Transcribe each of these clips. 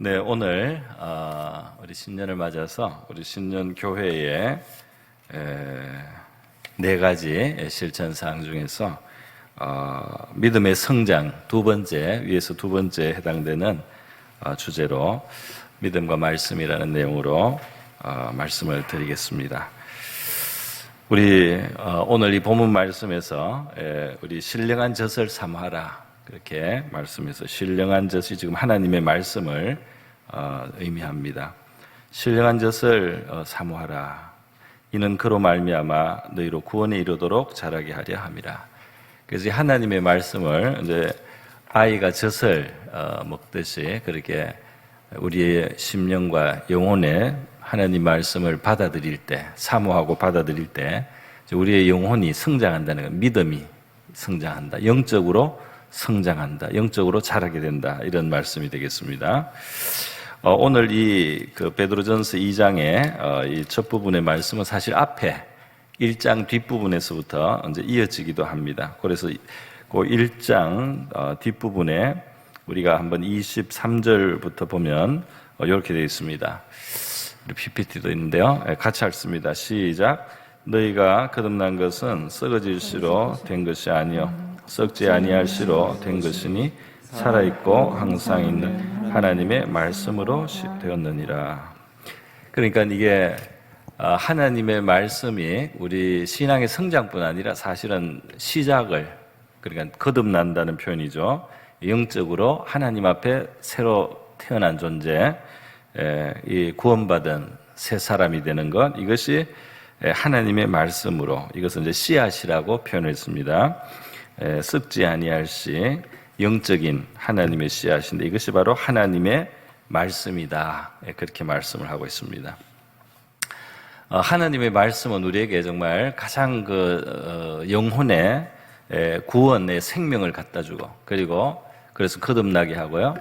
네, 오늘 우리 신년을 맞아서 우리 신년 교회에 네 가지 실천 사항 중에서 믿음의 성장 두 번째, 위에서 두 번째에 해당되는 주제로 믿음과 말씀이라는 내용으로 말씀을 드리겠습니다. 우리 오늘 이 본문 말씀에서 우리 신령한 젖을 삼하라 그렇게 말씀해서 신령한 젖이 지금 하나님의 말씀을 의미합니다. 신령한 젖을 사모하라. 이는 그로 말미암아 너희로 구원에 이르도록 자라게 하려 함이라. 그래서 하나님의 말씀을 이제 아이가 젖을 먹듯이 그렇게 우리의 심령과 영혼에 하나님 말씀을 받아들일 때, 사모하고 받아들일 때 우리의 영혼이 성장한다는 것, 믿음이 성장한다. 영적으로 성장한다. 영적으로 자라게 된다. 이런 말씀이 되겠습니다. 오늘 이 베드로전서 2장의 이 첫 부분의 말씀은 사실 앞에 1장 뒷부분에서부터 이제 이어지기도 합니다. 그래서 그 1장 뒷부분에 우리가 한번 23절부터 보면 이렇게 되어 있습니다. PPT도 있는데요. 같이 읽습니다. 시작. 너희가 거듭난 것은 썩어질 씨로 된 것이 아니요 썩지 아니할 씨로 된 것이니 살아있고 항상 있는 하나님의 말씀으로 되었느니라. 그러니까 이게 하나님의 말씀이 우리 신앙의 성장뿐 아니라 사실은 시작을, 그러니까 거듭난다는 표현이죠. 영적으로 하나님 앞에 새로 태어난 존재, 이 구원받은 새 사람이 되는 것, 이것이 하나님의 말씀으로, 이것은 이제 씨앗이라고 표현했습니다. 썩지 아니할 씨, 영적인 하나님의 씨앗인데 이것이 바로 하나님의 말씀이다. 그렇게 말씀을 하고 있습니다. 하나님의 말씀은 우리에게 정말 가장 영혼의 구원의 생명을 갖다 주고, 그리고 그래서 거듭나게 하고요.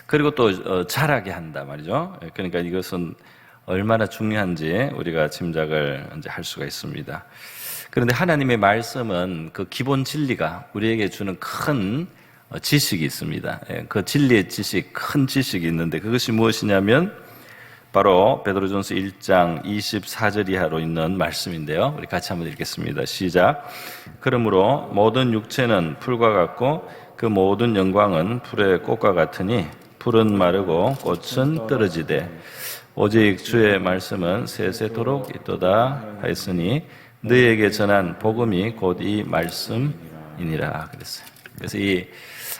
그리고 또 자라게 한다 말이죠. 그러니까 이것은 얼마나 중요한지 우리가 짐작을 이제 할 수가 있습니다. 그런데 하나님의 말씀은 그 기본 진리가 우리에게 주는 큰 지식이 있습니다. 그 진리의 지식, 큰 지식이 있는데 그것이 무엇이냐면 바로 베드로전서 1장 24절 이하로 있는 말씀인데요. 우리 같이 한번 읽겠습니다. 시작. 그러므로 모든 육체는 풀과 같고 그 모든 영광은 풀의 꽃과 같으니 풀은 마르고 꽃은 떨어지되 오직 주의 말씀은 세세토록 있도다 하였으니 너희에게 전한 복음이 곧 이 말씀이니라 그랬어요. 그래서 이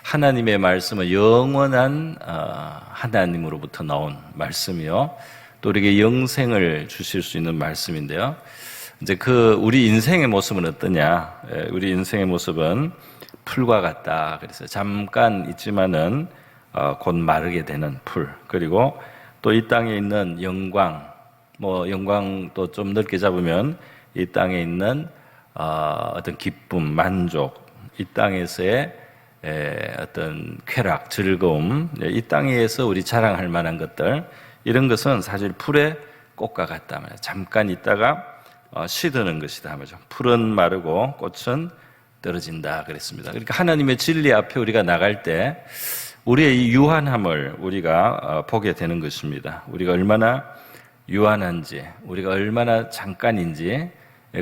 하나님의 말씀은 영원한 하나님으로부터 나온 말씀이요, 또 우리에게 영생을 주실 수 있는 말씀인데요. 이제 우리 인생의 모습은 어떠냐? 우리 인생의 모습은 풀과 같다. 그래서 잠깐 있지만은 곧 마르게 되는 풀. 그리고 또 이 땅에 있는 영광, 영광도 좀 넓게 잡으면 이 땅에 있는 어떤 기쁨, 만족, 이 땅에서의 어떤 쾌락, 즐거움, 이 땅에서 우리 자랑할 만한 것들, 이런 것은 사실 풀의 꽃과 같다 말이에요. 잠깐 있다가 시드는 것이다 말이죠. 풀은 마르고 꽃은 떨어진다 그랬습니다. 그러니까 하나님의 진리 앞에 우리가 나갈 때 우리의 이 유한함을 우리가 보게 되는 것입니다. 우리가 얼마나 유한한지, 우리가 얼마나 잠깐인지,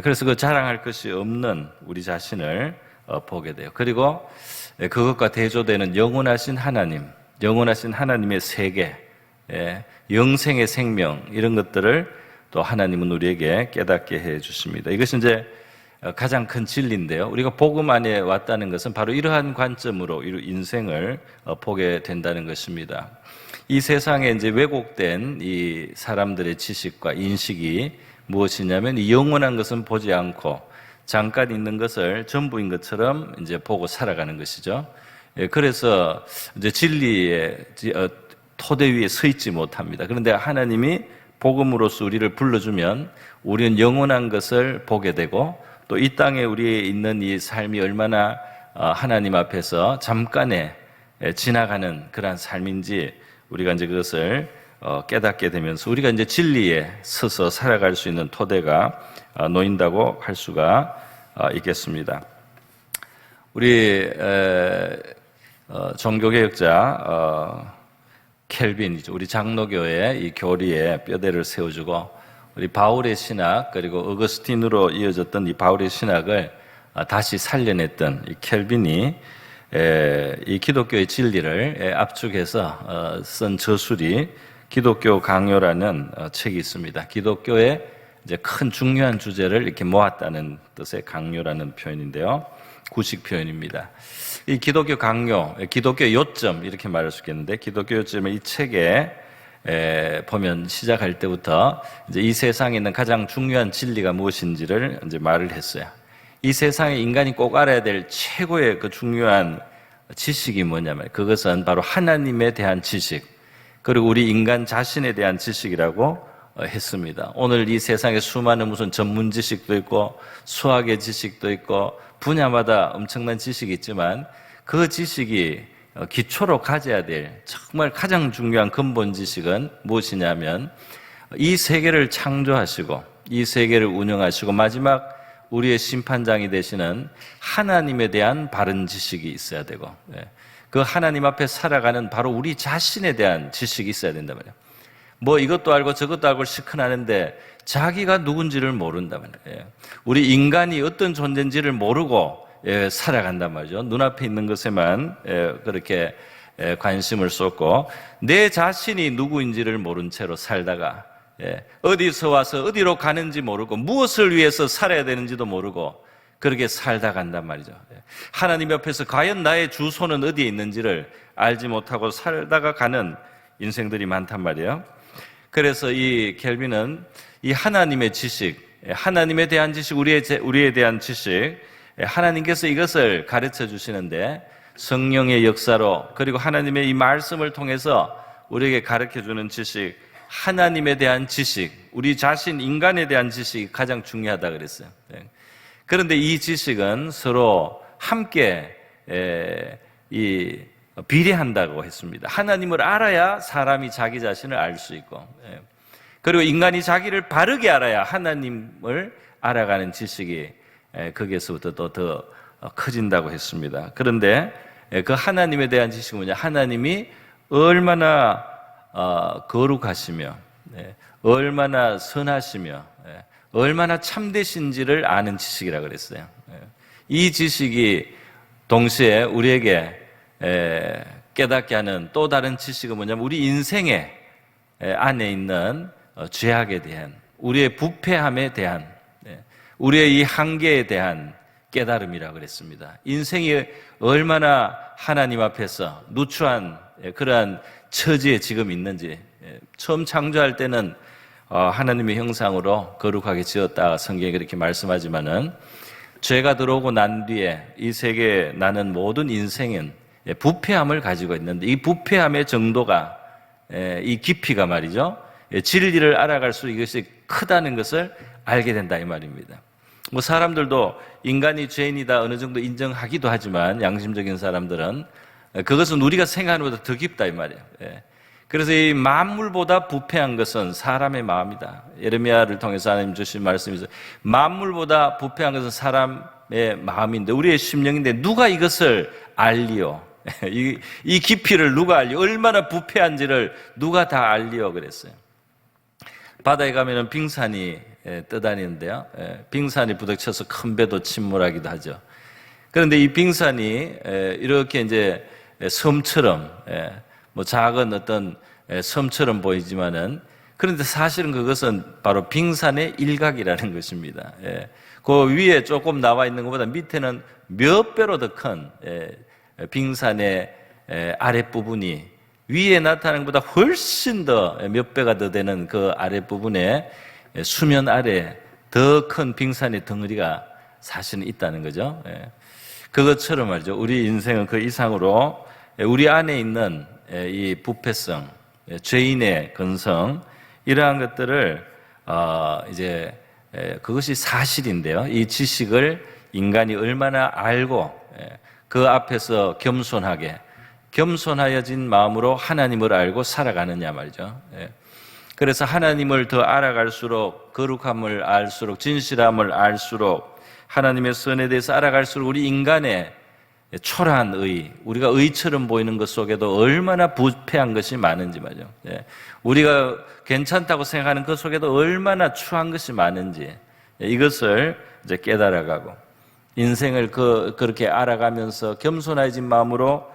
그래서 그 자랑할 것이 없는 우리 자신을 보게 돼요. 그리고 그것과 대조되는 영원하신 하나님, 영원하신 하나님의 세계, 영생의 생명, 이런 것들을 또 하나님은 우리에게 깨닫게 해 주십니다. 이것이 이제 가장 큰 진리인데요. 우리가 복음 안에 왔다는 것은 바로 이러한 관점으로 인생을 보게 된다는 것입니다. 이 세상에 이제 왜곡된 이 사람들의 지식과 인식이 무엇이냐면 이 영원한 것은 보지 않고 잠깐 있는 것을 전부인 것처럼 이제 보고 살아가는 것이죠. 그래서 이제 진리의 토대 위에 서 있지 못합니다. 그런데 하나님이 복음으로서 우리를 불러주면 우리는 영원한 것을 보게 되고, 또 이 땅에 우리에 있는 이 삶이 얼마나 하나님 앞에서 잠깐에 지나가는 그러한 삶인지 우리가 이제 그것을 깨닫게 되면서 우리가 이제 진리에 서서 살아갈 수 있는 토대가 놓인다고 할 수가 있겠습니다. 우리 종교개혁자 켈빈이죠. 우리 장로교의 이 교리에 뼈대를 세워주고 우리 바울의 신학 그리고 어거스틴으로 이어졌던 이 바울의 신학을 다시 살려냈던 이 켈빈이 이 기독교의 진리를 압축해서 쓴 저술이 기독교 강요라는 책이 있습니다. 기독교의 이제 큰 중요한 주제를 이렇게 모았다는 뜻의 강요라는 표현인데요. 구식 표현입니다. 이 기독교 강요, 기독교 요점 이렇게 말할 수 있겠는데 기독교 요점의 이 책에 보면 시작할 때부터 이제 이 세상에 있는 가장 중요한 진리가 무엇인지를 이제 말을 했어요. 이 세상에 인간이 꼭 알아야 될 최고의 그 중요한 지식이 뭐냐면 그것은 바로 하나님에 대한 지식 그리고 우리 인간 자신에 대한 지식이라고 했습니다. 오늘 이 세상에 수많은 무슨 전문 지식도 있고 수학의 지식도 있고 분야마다 엄청난 지식이 있지만 그 지식이 기초로 가져야 될 정말 가장 중요한 근본 지식은 무엇이냐면 이 세계를 창조하시고 이 세계를 운영하시고 마지막 우리의 심판장이 되시는 하나님에 대한 바른 지식이 있어야 되고 그 하나님 앞에 살아가는 바로 우리 자신에 대한 지식이 있어야 된단 말이에요. 뭐 이것도 알고 저것도 알고 시큰하는데 자기가 누군지를 모른단 말이에요. 우리 인간이 어떤 존재인지를 모르고 살아간단 말이죠. 눈앞에 있는 것에만 그렇게 관심을 쏟고 내 자신이 누구인지를 모른 채로 살다가 어디서 와서 어디로 가는지 모르고 무엇을 위해서 살아야 되는지도 모르고 그렇게 살다 간단 말이죠. 하나님 옆에서 과연 나의 주소는 어디에 있는지를 알지 못하고 살다가 가는 인생들이 많단 말이에요. 그래서 이 켈빈은 이 하나님의 지식, 하나님에 대한 지식, 우리에 대한 지식, 하나님께서 이것을 가르쳐 주시는데 성령의 역사로 그리고 하나님의 이 말씀을 통해서 우리에게 가르쳐 주는 지식, 하나님에 대한 지식, 우리 자신 인간에 대한 지식이 가장 중요하다 그랬어요. 그런데 이 지식은 서로 함께 비례한다고 했습니다. 하나님을 알아야 사람이 자기 자신을 알 수 있고 그리고 인간이 자기를 바르게 알아야 하나님을 알아가는 지식이 거기에서부터 또 더 커진다고 했습니다. 그런데 그 하나님에 대한 지식은 뭐냐? 하나님이 얼마나 거룩하시며 얼마나 선하시며 얼마나 참되신지를 아는 지식이라고 그랬어요. 이 지식이 동시에 우리에게 깨닫게 하는 또 다른 지식은 뭐냐면 우리 인생의 안에 있는 죄악에 대한 우리의 부패함에 대한 우리의 이 한계에 대한 깨달음이라고 그랬습니다. 인생이 얼마나 하나님 앞에서 누추한 그러한 처지에 지금 있는지 처음 창조할 때는 하나님의 형상으로 거룩하게 지었다 성경이 그렇게 말씀하지만은 죄가 들어오고 난 뒤에 이 세계에 나는 모든 인생은 부패함을 가지고 있는데 이 부패함의 정도가 이 깊이가 말이죠. 진리를 알아갈수록 이것이 크다는 것을 알게 된다 이 말입니다. 뭐 사람들도 인간이 죄인이다 어느 정도 인정하기도 하지만 양심적인 사람들은 그것은 우리가 생각하는 것보다 더 깊다 이 말이에요. 그래서 이 만물보다 부패한 것은 사람의 마음이다. 예레미야를 통해서 하나님 주신 말씀이죠. 만물보다 부패한 것은 사람의 마음인데 우리의 심령인데 누가 이것을 알리요? 이 깊이를 누가 알리요? 얼마나 부패한지를 누가 다 알리요? 그랬어요. 바다에 가면은 빙산이 떠다니는데요. 빙산이 부닥쳐서 큰 배도 침몰하기도 하죠. 그런데 이 빙산이 이렇게 이제 섬처럼 뭐 작은 어떤 섬처럼 보이지만은 그런데 사실은 그것은 바로 빙산의 일각이라는 것입니다. 그 위에 조금 나와 있는 것보다 밑에는 몇 배로 더 큰 빙산의 아랫부분이 위에 나타나는 것보다 훨씬 더 몇 배가 더 되는 그 아랫부분에 수면 아래 더 큰 빙산의 덩어리가 사실은 있다는 거죠. 그것처럼 말이죠. 우리 인생은 그 이상으로 우리 안에 있는 이 부패성, 죄인의 근성 이러한 것들을 이제 그것이 사실인데요. 이 지식을 인간이 얼마나 알고 그 앞에서 겸손하여진 마음으로 하나님을 알고 살아가느냐 말이죠. 그래서 하나님을 더 알아갈수록 거룩함을 알수록 진실함을 알수록 하나님의 선에 대해서 알아갈수록 우리 인간의 초라한 의, 우리가 의처럼 보이는 것 속에도 얼마나 부패한 것이 많은지 말이죠. 우리가 괜찮다고 생각하는 그 속에도 얼마나 추한 것이 많은지 이것을 이제 깨달아가고 인생을 그렇게 알아가면서 겸손해진 마음으로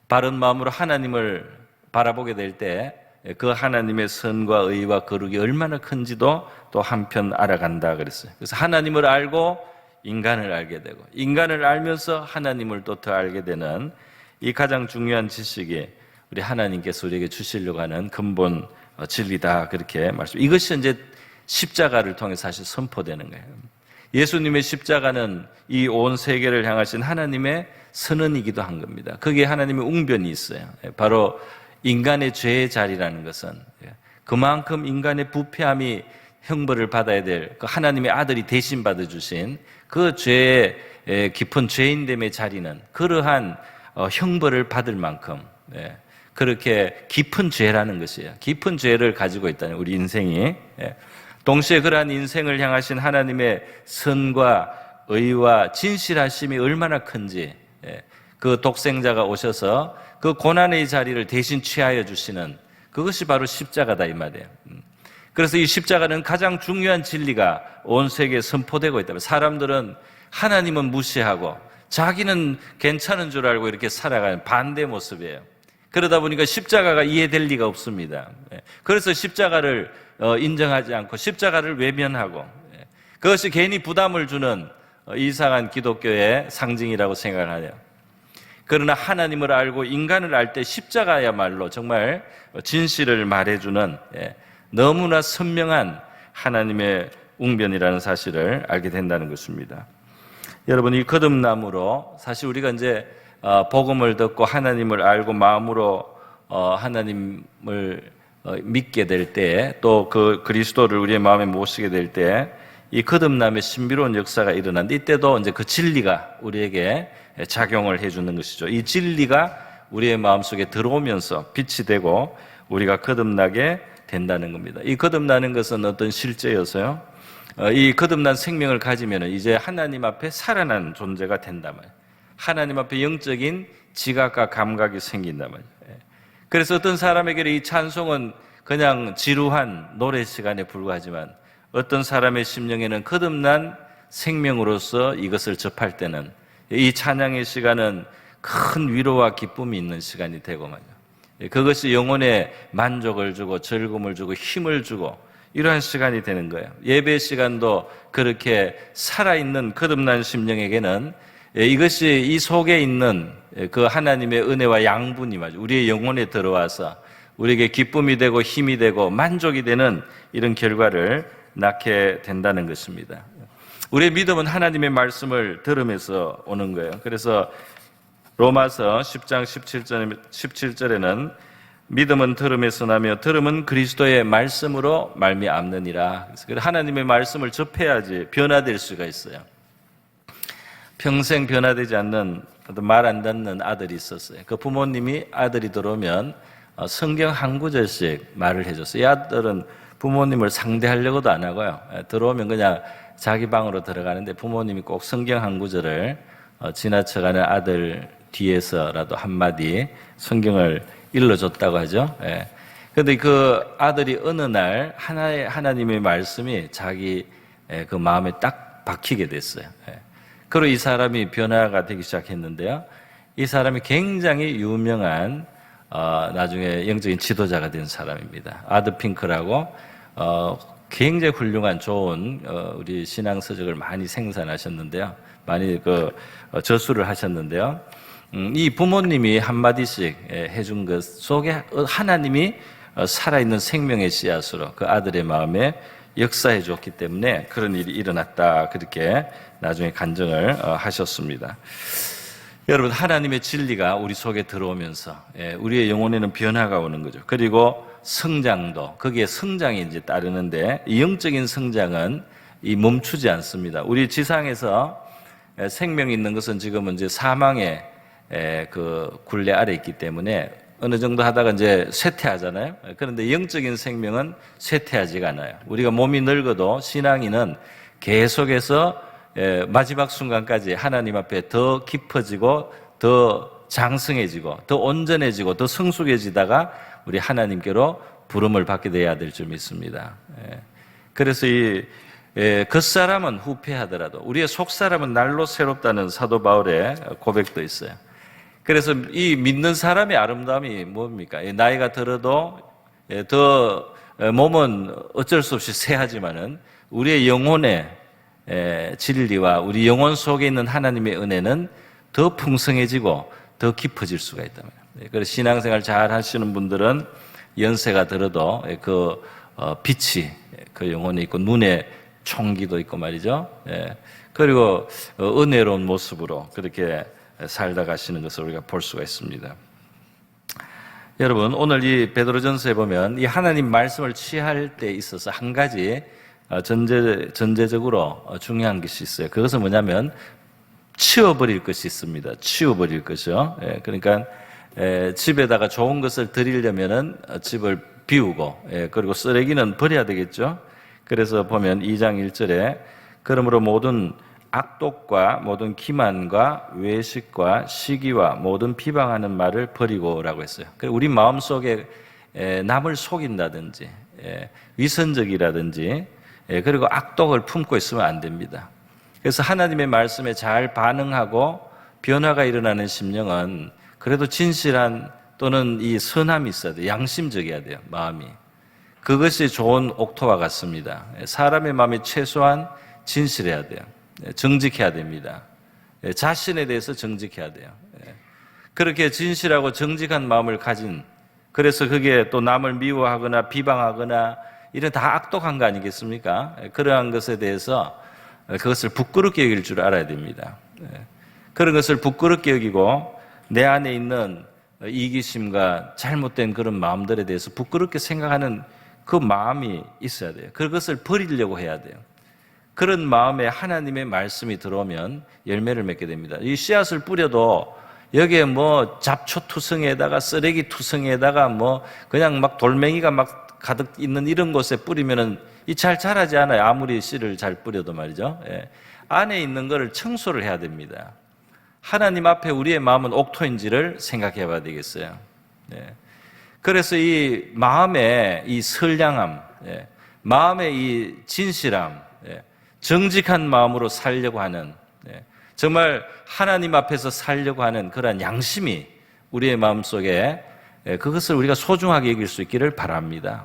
바른 마음으로 하나님을 바라보게 될 때 그 하나님의 선과 의와 거룩이 얼마나 큰지도 또 한편 알아간다 그랬어요. 그래서 하나님을 알고 인간을 알게 되고 인간을 알면서 하나님을 또 더 알게 되는 이 가장 중요한 지식이 우리 하나님께서 우리에게 주시려고 하는 근본 진리다 그렇게 말씀. 이것이 이제 십자가를 통해 사실 선포되는 거예요. 예수님의 십자가는 이 온 세계를 향하신 하나님의 선언이기도 한 겁니다. 거기에 하나님의 웅변이 있어요. 바로 인간의 죄의 자리라는 것은 그만큼 인간의 부패함이 형벌을 받아야 될 그 하나님의 아들이 대신 받아주신 그 죄의 깊은 죄인됨의 자리는 그러한 형벌을 받을 만큼 그렇게 깊은 죄라는 것이에요. 깊은 죄를 가지고 있다는 우리 인생이. 동시에 그러한 인생을 향하신 하나님의 선과 의와 진실하심이 얼마나 큰지 그 독생자가 오셔서 그 고난의 자리를 대신 취하여 주시는 그것이 바로 십자가다 이 말이에요. 그래서 이 십자가는 가장 중요한 진리가 온 세계에 선포되고 있다. 사람들은 하나님은 무시하고 자기는 괜찮은 줄 알고 이렇게 살아가는 반대 모습이에요. 그러다 보니까 십자가가 이해될 리가 없습니다. 그래서 십자가를 인정하지 않고 십자가를 외면하고 그것이 괜히 부담을 주는 이상한 기독교의 상징이라고 생각하네요. 그러나 하나님을 알고 인간을 알 때 십자가야말로 정말 진실을 말해주는 너무나 선명한 하나님의 웅변이라는 사실을 알게 된다는 것입니다. 여러분, 이 거듭남으로 사실 우리가 이제 복음을 듣고 하나님을 알고 마음으로 하나님을 믿게 될 때 또 그 그리스도를 우리의 마음에 모시게 될 때 이 거듭남의 신비로운 역사가 일어나는데 이때도 이제 그 진리가 우리에게 작용을 해주는 것이죠. 이 진리가 우리의 마음속에 들어오면서 빛이 되고 우리가 거듭나게 된다는 겁니다. 이 거듭나는 것은 어떤 실제여서요. 이 거듭난 생명을 가지면 이제 하나님 앞에 살아난 존재가 된단 말이에요. 하나님 앞에 영적인 지각과 감각이 생긴단 말이에요. 그래서 어떤 사람에게는 이 찬송은 그냥 지루한 노래 시간에 불과하지만 어떤 사람의 심령에는 거듭난 생명으로서 이것을 접할 때는 이 찬양의 시간은 큰 위로와 기쁨이 있는 시간이 되고 말이에요. 그것이 영혼에 만족을 주고 즐거움을 주고 힘을 주고 이러한 시간이 되는 거예요. 예배 시간도 그렇게 살아있는 거듭난 심령에게는 이것이 이 속에 있는 그 하나님의 은혜와 양분이 말이죠. 우리의 영혼에 들어와서 우리에게 기쁨이 되고 힘이 되고 만족이 되는 이런 결과를 낳게 된다는 것입니다. 우리의 믿음은 하나님의 말씀을 들으면서 오는 거예요. 그래서 로마서 10장 17절에는 믿음은 들음에서 나며 들음은 그리스도의 말씀으로 말미암느니라. 그래서 하나님의 말씀을 접해야지 변화될 수가 있어요. 평생 변화되지 않는 말 안 듣는 아들이 있었어요. 그 부모님이 아들이 들어오면 성경 한 구절씩 말을 해줬어요. 이 아들은 부모님을 상대하려고도 안 하고요. 들어오면 그냥 자기 방으로 들어가는데 부모님이 꼭 성경 한 구절을 지나쳐가는 아들 뒤에서라도 한마디 성경을 일러줬다고 하죠. 그런데 그 아들이 어느 날 하나님의 말씀이 자기 그 마음에 딱 박히게 됐어요. 그리고 이 사람이 변화가 되기 시작했는데요. 이 사람이 굉장히 유명한 나중에 영적인 지도자가 된 사람입니다. 아드 핑크라고 굉장히 훌륭한 좋은 우리 신앙 서적을 많이 생산하셨는데요. 많이 저술을 하셨는데요. 이 부모님이 한마디씩 해준 것 속에 하나님이 살아있는 생명의 씨앗으로 그 아들의 마음에 역사해 줬기 때문에 그런 일이 일어났다. 그렇게 나중에 간증을 하셨습니다. 여러분, 하나님의 진리가 우리 속에 들어오면서 우리의 영혼에는 변화가 오는 거죠. 그리고 성장도, 거기에 성장이 이제 따르는데 이 영적인 성장은 멈추지 않습니다. 우리 지상에서 생명이 있는 것은 지금은 이제 사망의 그 굴레 아래 있기 때문에 어느 정도 하다가 이제 쇠퇴하잖아요. 그런데 영적인 생명은 쇠퇴하지가 않아요. 우리가 몸이 늙어도 신앙인은 계속해서 마지막 순간까지 하나님 앞에 더 깊어지고 더 장성해지고 더 온전해지고 더 성숙해지다가 우리 하나님께로 부름을 받게 돼야 될 줄 믿습니다. 그래서 이 겉사람은 후패하더라도 우리의 속사람은 날로 새롭다는 사도 바울의 고백도 있어요. 그래서 이 믿는 사람의 아름다움이 뭡니까? 나이가 들어도 더 몸은 어쩔 수 없이 쇠하지만은 우리의 영혼의 진리와 우리 영혼 속에 있는 하나님의 은혜는 더 풍성해지고 더 깊어질 수가 있다면. 그래서 신앙생활 잘 하시는 분들은 연세가 들어도 그 빛이 그 영혼에 있고 눈에 총기도 있고 말이죠. 그리고 은혜로운 모습으로 그렇게 살다 가시는 것을 우리가 볼 수가 있습니다. 여러분, 오늘 이 베드로전서에 보면 이 하나님 말씀을 취할 때 있어서 한 가지 전제적으로 중요한 것이 있어요. 그것은 뭐냐면 치워버릴 것이 있습니다. 치워버릴 것이요. 그러니까 집에다가 좋은 것을 드리려면은 집을 비우고, 그리고 쓰레기는 버려야 되겠죠. 그래서 보면 2장 1절에 그러므로 모든 악독과 모든 기만과 외식과 시기와 모든 비방하는 말을 버리고라고 했어요. 우리 마음속에 남을 속인다든지 위선적이라든지 그리고 악독을 품고 있으면 안 됩니다. 그래서 하나님의 말씀에 잘 반응하고 변화가 일어나는 심령은 그래도 진실한 또는 이 선함이 있어야 돼요. 양심적이어야 돼요. 마음이. 그것이 좋은 옥토와 같습니다. 사람의 마음이 최소한 진실해야 돼요. 정직해야 됩니다. 자신에 대해서 정직해야 돼요. 그렇게 진실하고 정직한 마음을 가진, 그래서 그게 또 남을 미워하거나 비방하거나 이런 다 악독한 거 아니겠습니까? 그러한 것에 대해서 그것을 부끄럽게 여길 줄 알아야 됩니다. 그런 것을 부끄럽게 여기고 내 안에 있는 이기심과 잘못된 그런 마음들에 대해서 부끄럽게 생각하는 그 마음이 있어야 돼요. 그것을 버리려고 해야 돼요. 그런 마음에 하나님의 말씀이 들어오면 열매를 맺게 됩니다. 이 씨앗을 뿌려도 여기에 뭐 잡초투성에다가 쓰레기 투성에다가 뭐 그냥 막 돌멩이가 막 가득 있는 이런 곳에 뿌리면은 이 잘 자라지 않아요. 아무리 씨를 잘 뿌려도 말이죠. 안에 있는 거를 청소를 해야 됩니다. 하나님 앞에 우리의 마음은 옥토인지를 생각해 봐야 되겠어요. 그래서 이 마음의 이 선량함, 마음의 이 진실함, 정직한 마음으로 살려고 하는, 정말 하나님 앞에서 살려고 하는 그러한 양심이 우리의 마음속에 그것을 우리가 소중하게 여길 수 있기를 바랍니다.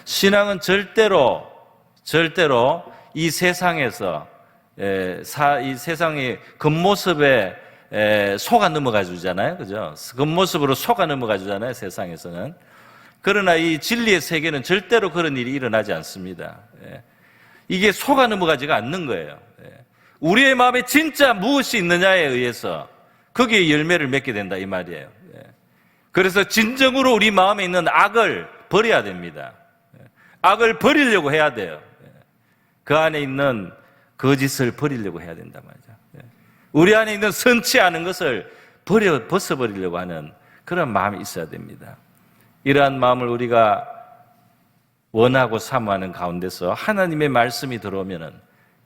신앙은 절대로 이 세상에서 이 세상의 겉모습에 속아 넘어가 주잖아요. 그죠? 겉모습으로 속아 넘어가 주잖아요. 세상에서는. 그러나 이 진리의 세계는 절대로 그런 일이 일어나지 않습니다. 이게 속아 넘어가지가 않는 거예요. 우리의 마음에 진짜 무엇이 있느냐에 의해서 거기에 열매를 맺게 된다 이 말이에요. 그래서 진정으로 우리 마음에 있는 악을 버려야 됩니다. 악을 버리려고 해야 돼요. 그 안에 있는 거짓을 버리려고 해야 된단 말이죠. 우리 안에 있는 선치 않은 것을 벗어버리려고 하는 그런 마음이 있어야 됩니다. 이러한 마음을 우리가 원하고 사모하는 가운데서 하나님의 말씀이 들어오면은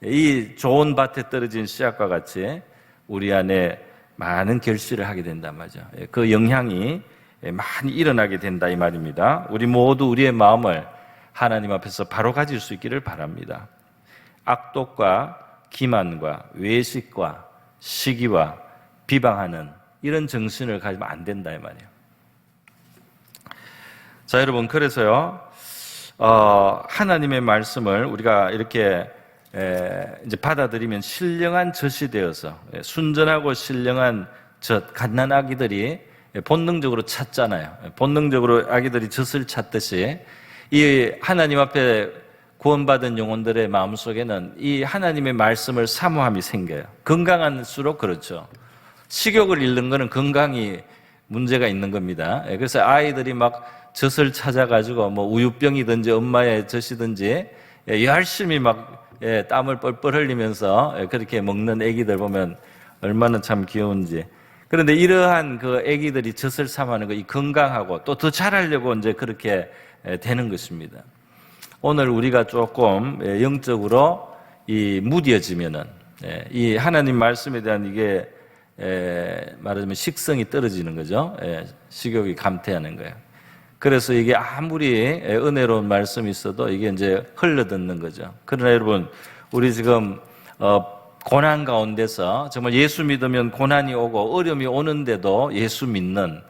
이 좋은 밭에 떨어진 씨앗과 같이 우리 안에 많은 결실을 하게 된단 말이죠. 그 영향이 많이 일어나게 된다 이 말입니다. 우리 모두 우리의 마음을 하나님 앞에서 바로 가질 수 있기를 바랍니다. 악독과 기만과 외식과 시기와 비방하는 이런 정신을 가지면 안 된다 이 말이에요. 자, 여러분, 그래서요, 하나님의 말씀을 우리가 이렇게 이제 받아들이면 신령한 젖이 되어서 순전하고 신령한 젖, 갓난 아기들이 본능적으로 찾잖아요. 본능적으로 아기들이 젖을 찾듯이 이 하나님 앞에 구원받은 영혼들의 마음속에는 이 하나님의 말씀을 사모함이 생겨요. 건강할수록 그렇죠. 식욕을 잃는 것은 건강이 문제가 있는 겁니다. 그래서 아이들이 막 젖을 찾아가지고 뭐 우유병이든지 엄마의 젖이든지 열심히 막 땀을 뻘뻘 흘리면서 그렇게 먹는 아기들 보면 얼마나 참 귀여운지. 그런데 이러한 그 아기들이 젖을 삼하는 거 이 건강하고 또 더 잘하려고 이제 그렇게 되는 것입니다. 오늘 우리가 조금 영적으로 이 무뎌지면은 이 하나님 말씀에 대한 이게 말하자면 식성이 떨어지는 거죠. 식욕이 감퇴하는 거예요. 그래서 이게 아무리 은혜로운 말씀이 있어도 이게 이제 흘러듣는 거죠. 그러나 여러분, 우리 지금 고난 가운데서 정말 예수 믿으면 고난이 오고 어려움이 오는데도 예수 믿는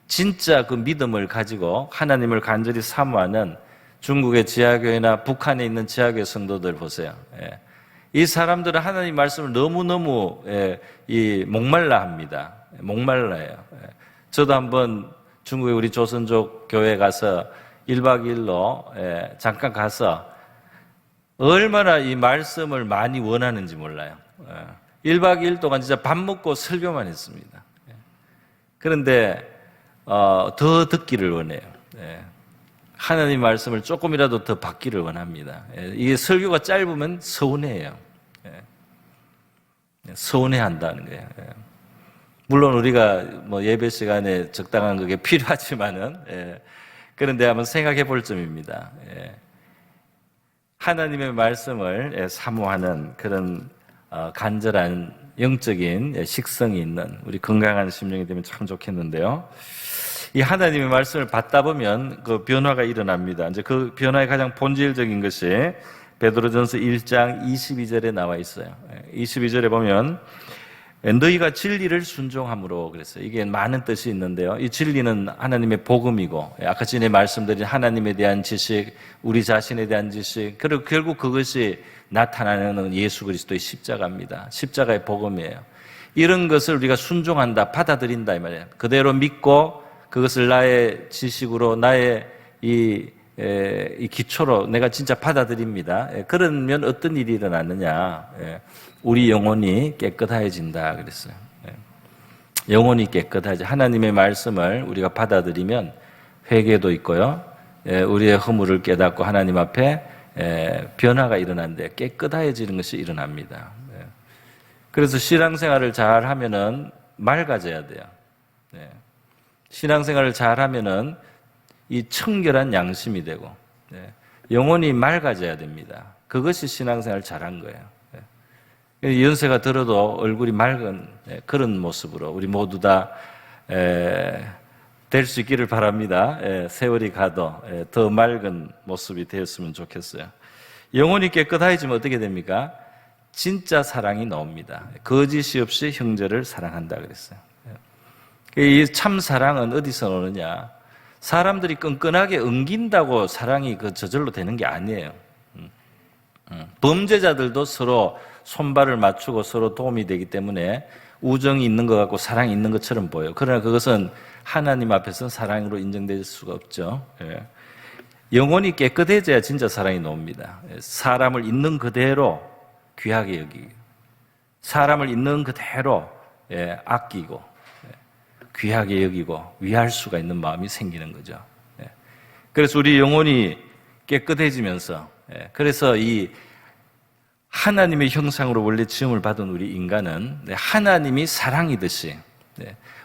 진짜 그 믿음을 가지고 하나님을 간절히 사모하는 중국의 지하교회나 북한에 있는 지하교회 성도들 보세요. 이 사람들은 하나님 말씀을 너무너무 목말라 합니다. 목말라해요. 저도 한번 중국의 우리 조선족 교회 가서 1박 2일로 잠깐 가서 얼마나 이 말씀을 많이 원하는지 몰라요. 1박 2일 동안 진짜 밥 먹고 설교만 했습니다. 그런데 더 듣기를 원해요. 하나님 말씀을 조금이라도 더 받기를 원합니다. 이게 설교가 짧으면 서운해요. 서운해한다는 거예요. 물론 우리가 뭐 예배 시간에 적당한 그게 필요하지만은 그런데 한번 생각해 볼 점입니다. 하나님의 말씀을 사모하는 그런 간절한 영적인 식성이 있는 우리 건강한 심령이 되면 참 좋겠는데요. 이 하나님의 말씀을 받다 보면 그 변화가 일어납니다. 이제 그 변화의 가장 본질적인 것이 베드로전서 1장 22절에 나와 있어요. 22절에 보면 너희가 진리를 순종함으로 그랬어요. 이게 많은 뜻이 있는데요. 이 진리는 하나님의 복음이고 아까 전에 말씀드린 하나님에 대한 지식, 우리 자신에 대한 지식, 그리고 결국 그것이 나타나는 예수 그리스도의 십자가입니다. 십자가의 복음이에요. 이런 것을 우리가 순종한다, 받아들인다 이 말이에요. 그대로 믿고 그것을 나의 지식으로 나의 이 기초로 내가 진짜 받아들입니다. 그러면 어떤 일이 일어나느냐? 우리 영혼이 깨끗해진다 그랬어요. 영혼이 깨끗하지. 하나님의 말씀을 우리가 받아들이면 회개도 있고요. 우리의 허물을 깨닫고 하나님 앞에 변화가 일어나는데 깨끗해지는 것이 일어납니다. 그래서 신앙생활을 잘 하면은 맑아져야 돼요. 신앙생활을 잘 하면은 이 청결한 양심이 되고 영혼이 맑아져야 됩니다. 그것이 신앙생활을 잘한 거예요. 연세가 들어도 얼굴이 맑은 그런 모습으로 우리 모두 다 될 수 있기를 바랍니다. 세월이 가도 더 맑은 모습이 되었으면 좋겠어요. 영혼이 깨끗해지면 어떻게 됩니까? 진짜 사랑이 나옵니다. 거짓이 없이 형제를 사랑한다 그랬어요. 이 참 사랑은 어디서 오느냐? 사람들이 끈끈하게 엉긴다고 사랑이 저절로 되는 게 아니에요. 범죄자들도 서로 손발을 맞추고 서로 도움이 되기 때문에 우정이 있는 것 같고 사랑이 있는 것처럼 보여요. 그러나 그것은 하나님 앞에서는 사랑으로 인정될 수가 없죠. 영혼이 깨끗해져야 진짜 사랑이 나옵니다. 사람을 있는 그대로 귀하게 여기고, 사람을 있는 그대로 아끼고, 귀하게 여기고 위할 수가 있는 마음이 생기는 거죠. 그래서 우리 영혼이 깨끗해지면서, 그래서 이 하나님의 형상으로 원래 지음을 받은 우리 인간은 하나님이 사랑이듯이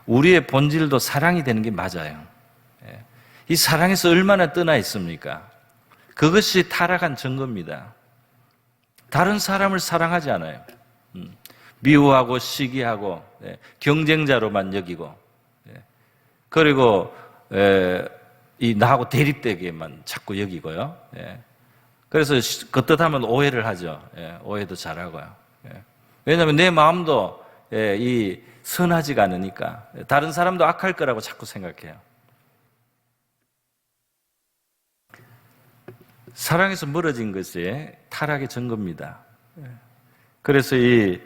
우리의 본질도 사랑이 되는 게 맞아요. 이 사랑에서 얼마나 떠나 있습니까? 그것이 타락한 증거입니다. 다른 사람을 사랑하지 않아요. 미워하고 시기하고 경쟁자로만 여기고, 그리고 이 나하고 대립되게만 자꾸 여기고요. 그래서 그뜻하면 오해를 하죠. 오해도 잘하고요. 왜냐하면 내 마음도 이 선하지가 않으니까 다른 사람도 악할 거라고 자꾸 생각해요. 사랑에서 멀어진 것이 타락의 증거입니다. 그래서 이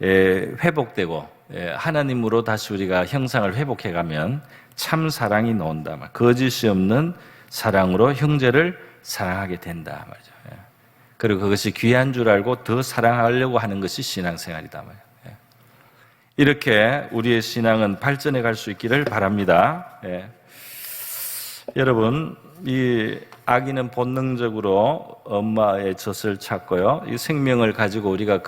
회복되고 하나님으로 다시 우리가 형상을 회복해가면 참 사랑이 나온다. 거짓이 없는 사랑으로 형제를 사랑하게 된다 말이죠. 그리고 그것이 귀한 줄 알고 더 사랑하려고 하는 것이 신앙생활이다 말이에요. 이렇게 우리의 신앙은 발전해 갈 수 있기를 바랍니다. 여러분, 이 아기는 본능적으로 엄마의 젖을 찾고요. 이 생명을 가지고 우리가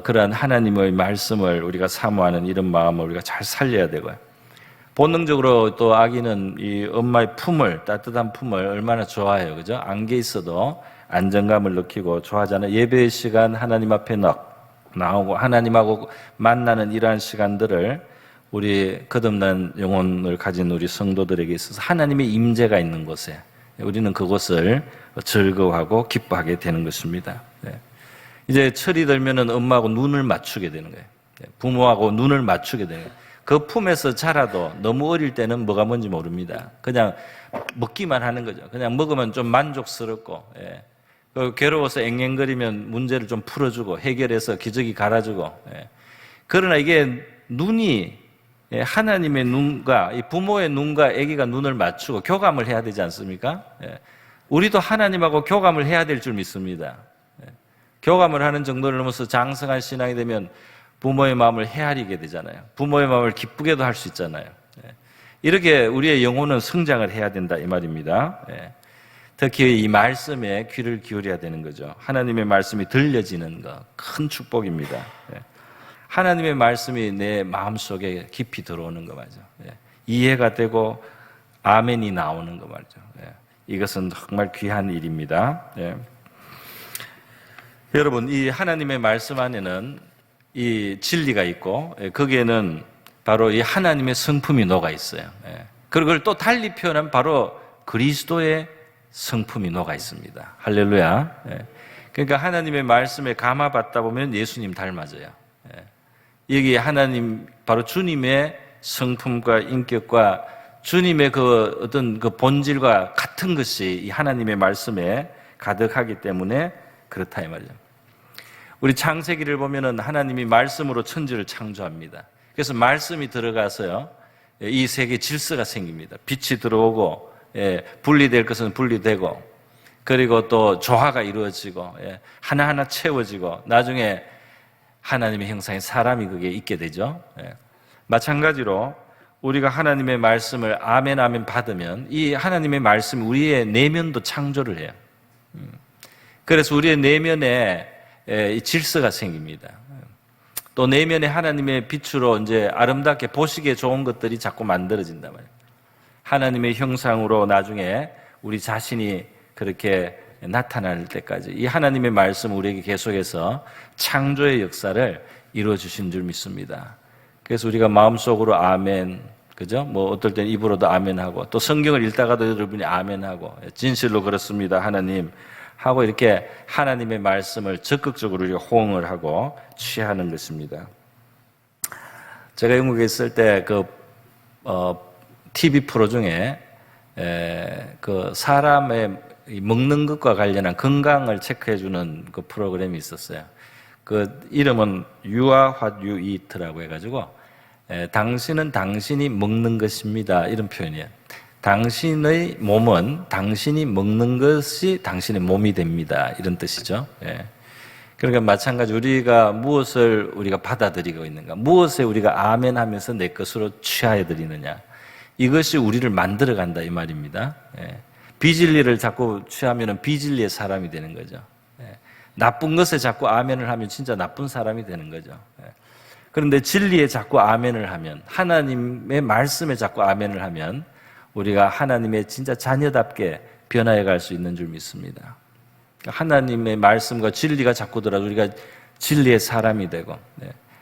그러한 하나님의 말씀을 우리가 사모하는 이런 마음을 우리가 잘 살려야 되고요. 본능적으로 또 아기는 이 엄마의 품을, 따뜻한 품을 얼마나 좋아해요. 그죠? 안개 있어도 안정감을 느끼고 좋아하잖아요. 예배의 시간 하나님 앞에 나오고 하나님하고 만나는 이러한 시간들을 우리 거듭난 영혼을 가진 우리 성도들에게 있어서 하나님의 임재가 있는 곳에 우리는 그곳을 즐거워하고 기뻐하게 되는 것입니다. 이제 철이 들면은 엄마하고 눈을 맞추게 되는 거예요. 부모하고 눈을 맞추게 되는 거예요. 그 품에서 자라도 너무 어릴 때는 뭐가 뭔지 모릅니다. 그냥 먹기만 하는 거죠. 그냥 먹으면 좀 만족스럽고, 괴로워서 앵앵거리면 문제를 좀 풀어주고 해결해서 기저귀 갈아주고. 그러나 이게 눈이 하나님의 눈과 부모의 눈과 아기가 눈을 맞추고 교감을 해야 되지 않습니까? 우리도 하나님하고 교감을 해야 될 줄 믿습니다. 교감을 하는 정도를 넘어서 장성한 신앙이 되면 부모의 마음을 헤아리게 되잖아요. 부모의 마음을 기쁘게도 할 수 있잖아요. 이렇게 우리의 영혼은 성장을 해야 된다 이 말입니다. 특히 이 말씀에 귀를 기울여야 되는 거죠. 하나님의 말씀이 들려지는 것, 큰 축복입니다. 하나님의 말씀이 내 마음속에 깊이 들어오는 거 말이죠. 이해가 되고 아멘이 나오는 거 말이죠. 이것은 정말 귀한 일입니다. 여러분, 이 하나님의 말씀 안에는 이 진리가 있고 거기에는 바로 이 하나님의 성품이 녹아 있어요. 그걸 또 달리 표현하면 바로 그리스도의 성품이 녹아 있습니다. 할렐루야. 그러니까 하나님의 말씀에 감화받다 보면 예수님 닮아져요. 여기 하나님, 바로 주님의 성품과 인격과 주님의 그 어떤 그 본질과 같은 것이 이 하나님의 말씀에 가득하기 때문에 그렇다 이 말이죠. 우리 창세기를 보면은 하나님이 말씀으로 천지를 창조합니다. 그래서 말씀이 들어가서요, 이 세계 질서가 생깁니다. 빛이 들어오고, 분리될 것은 분리되고, 그리고 또 조화가 이루어지고, 하나하나 채워지고, 나중에 하나님의 형상의 사람이 그게 있게 되죠. 마찬가지로 우리가 하나님의 말씀을 아멘 아멘 받으면 이 하나님의 말씀이 우리의 내면도 창조를 해요. 그래서 우리의 내면에 질서가 생깁니다. 또 내면에 하나님의 빛으로 이제 아름답게 보시기에 좋은 것들이 자꾸 만들어진단 말이에요. 하나님의 형상으로 나중에 우리 자신이 그렇게 나타날 때까지 이 하나님의 말씀 우리에게 계속해서 창조의 역사를 이루어 주신 줄 믿습니다. 그래서 우리가 마음속으로 아멘, 그죠? 뭐 어떨 땐 입으로도 아멘하고 또 성경을 읽다가도 여러분이 아멘하고 진실로 그렇습니다 하나님 하고 이렇게 하나님의 말씀을 적극적으로 우리가 호응을 하고 취하는 것입니다. 제가 영국에 있을 때 TV 프로 중에 그 사람의 먹는 것과 관련한 건강을 체크해주는 그 프로그램이 있었어요. 그 이름은 You are what you eat라고 해가지고 당신은 당신이 먹는 것입니다 이런 표현이에요. 당신의 몸은 당신이 먹는 것이 당신의 몸이 됩니다 이런 뜻이죠. 그러니까 마찬가지 우리가 무엇을 우리가 받아들이고 있는가, 무엇에 우리가 아멘하면서 내 것으로 취하여 드리느냐, 이것이 우리를 만들어간다 이 말입니다. 비진리를 자꾸 취하면 비진리의 사람이 되는 거죠. 나쁜 것에 자꾸 아멘을 하면 진짜 나쁜 사람이 되는 거죠. 그런데 진리에 자꾸 아멘을 하면, 하나님의 말씀에 자꾸 아멘을 하면 우리가 하나님의 진짜 자녀답게 변화해 갈 수 있는 줄 믿습니다. 하나님의 말씀과 진리가 자꾸 들어서 우리가 진리의 사람이 되고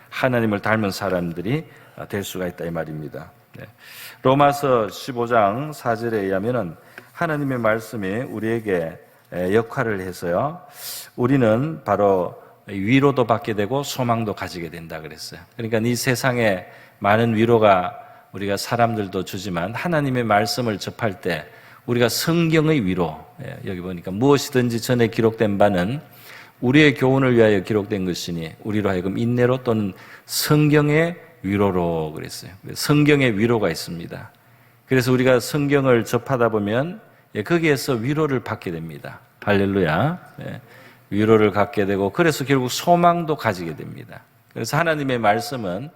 하나님을 닮은 사람들이 될 수가 있다 이 말입니다. 로마서 15장 4절에 의하면은 하나님의 말씀이 우리에게 역할을 해서요, 우리는 바로 위로도 받게 되고 소망도 가지게 된다 그랬어요. 그러니까 이 세상에 많은 위로가 우리가 사람들도 주지만 하나님의 말씀을 접할 때 우리가 성경의 위로, 여기 보니까 무엇이든지 전에 기록된 바는 우리의 교훈을 위하여 기록된 것이니 우리로 하여금 인내로 또는 성경의 위로로 그랬어요. 성경의 위로가 있습니다. 그래서 우리가 성경을 접하다 보면 거기에서 위로를 받게 됩니다. 할렐루야. 위로를 갖게 되고 그래서 결국 소망도 가지게 됩니다. 그래서 하나님의 말씀은